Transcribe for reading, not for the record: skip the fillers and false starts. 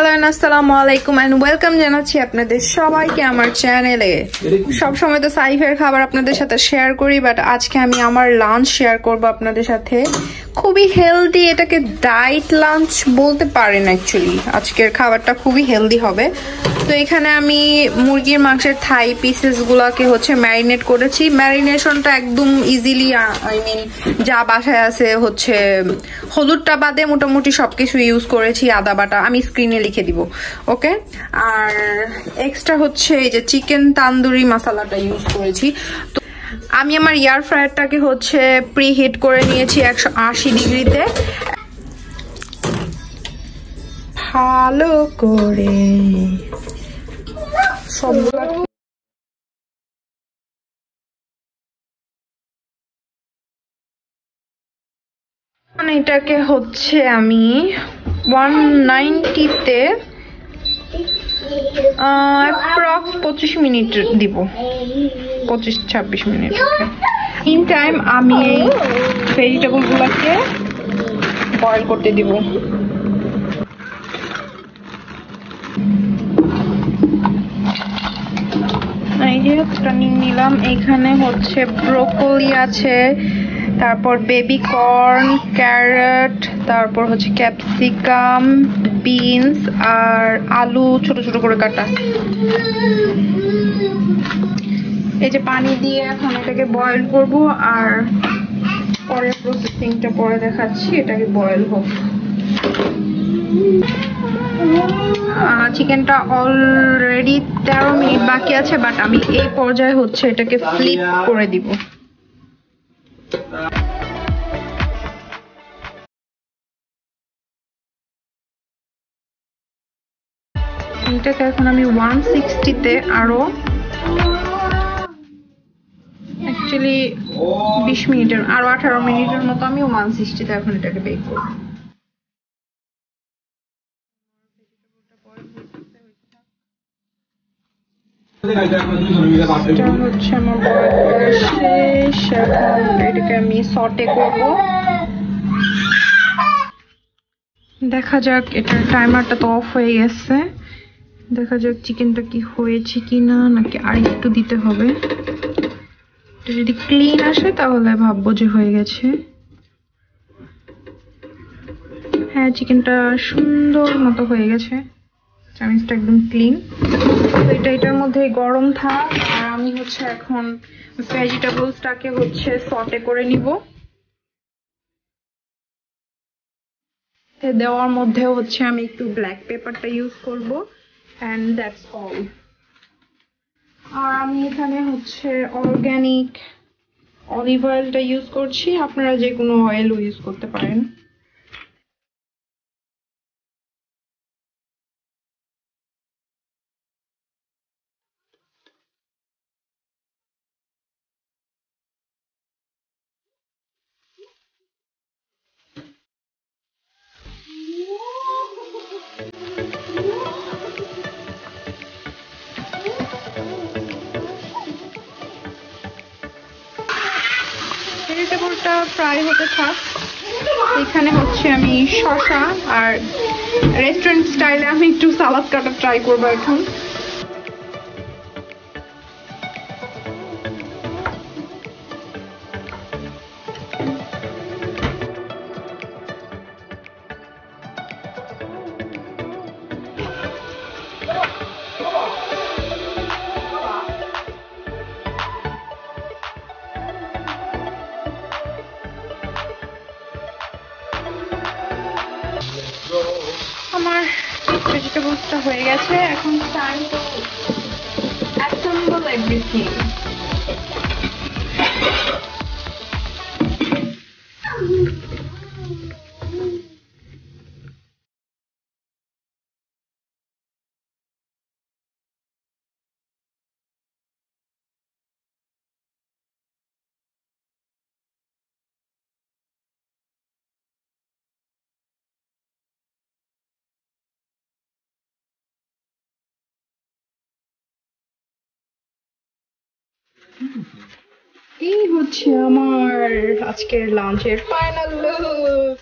Hello আসসালামু আলাইকুম and welcome জানাচ্ছি আপনাদের সবাইকে আমার চ্যানেলে। সব সময় তো সাইফের খাবার আপনাদের সাথে শেয়ার করি, বাট আজকে আমি আমার লাঞ্চ শেয়ার করব আপনাদের সাথে। খুবই হেলদি, এটাকে ডায়েট লাঞ্চ বলতে পারেন অ্যাকচুয়ালি। আজকের খাবারটা খুবই হেলদি হবে। তো এখানে আমি মুরগির মাংসের থাই পিসেসগুলোকে হচ্ছে ম্যারিনেট করেছি। ম্যারিনেশনটা একদম ইজিলি, আই মিন যা বাসায় আছে হচ্ছে হলুদটা বাদে মোটামুটি সবকিছু ইউজ করেছি, আদা বাটা আমি স্ক্রিনে লিখে দিব, ওকে। আর এক্সট্রা হচ্ছে এই যে চিকেন তান্দুরি মশলাটা ইউজ করেছি। তো আমি আমার এয়ার ফ্রায়ারটাকে হচ্ছে প্রিহিট করে নিয়েছি 180 ডিগ্রিতে ভালো করে। সবগুলো এটাকে হচ্ছে আমি 190-তে অ্যাপ্রক্স 25 মিনিট দিব, 25-26 মিনিট। ইন টাইম আমি এই ভেজিটেবলগুলোকে বয়েল করতে দিব। এই যে টার্নিং নিলাম, এখানে হচ্ছে ব্রোকলি আছে, তারপর বেবি কর্ন, ক্যারট, তারপর হচ্ছে ক্যাপসিকাম, বিনস আর আলু ছোট ছোট করে কাটা। এই যে পানি দিয়ে এখন এটাকে বয়েল করব, আর পরে প্রসেসিংটা পরে দেখাচ্ছি। এটাকে বয়েল হোক। চিকেনটা অলরেডি 13 মিনিট বাকি আছে, বাট আমি এই পর্যায়ে হচ্ছে এটাকে ফ্লিপ করে দিব। এটাকে এখন আমি 160-তে আরো অ্যাকচুয়ালি 20 মিনিটের আরো 18 মিনিটের মতো আমি 160-তে এখন এটাকে বেক করব। হচ্ছে আমার বয়েল করা শেষ। এখন এটাকে আমি সটে করব। দেখা যাক, এটার টাইমারটা তো অফ হয়ে গেছে। দেখা যাক চিকেনটা কি হয়েছে কিনা, নাকি আর একটু দিতে হবে। যদি ক্লিন আসে তাহলে ভাববো যে হয়ে গেছে। হ্যাঁ, চিকেনটা সুন্দর মতো হয়ে গেছে, চামিচটা একদম ক্লিন। তো এটার মধ্যে গরম থাক, আর আমি হচ্ছে এখন ভেজিটেবলসটাকে হচ্ছে সটে করে নিব। দেওয়ার মধ্যেও হচ্ছে আমি একটু ব্ল্যাক পেপারটা ইউজ করব, and that's all. আর আমি এখানে হচ্ছে অর্গানিক অলিভ অয়েলটা ইউজ করছি, আপনারা যে কোনো অয়েলও ইউজ করতে পারেন। ভেজিটেবলটা ফ্রাই হতে থাক। এখানে হচ্ছে আমি শসা আর রেস্টুরেন্ট স্টাইলে আমি একটু সালাদ কাটা ট্রাই করবো এখন। আমার ভেজিটেবলসটা হয়ে গেছে, এখন টাইম টু অ্যাসেম্বল এভরিথিং। এই হচ্ছে আমার আজকের লাঞ্চের ফাইনাল লুক।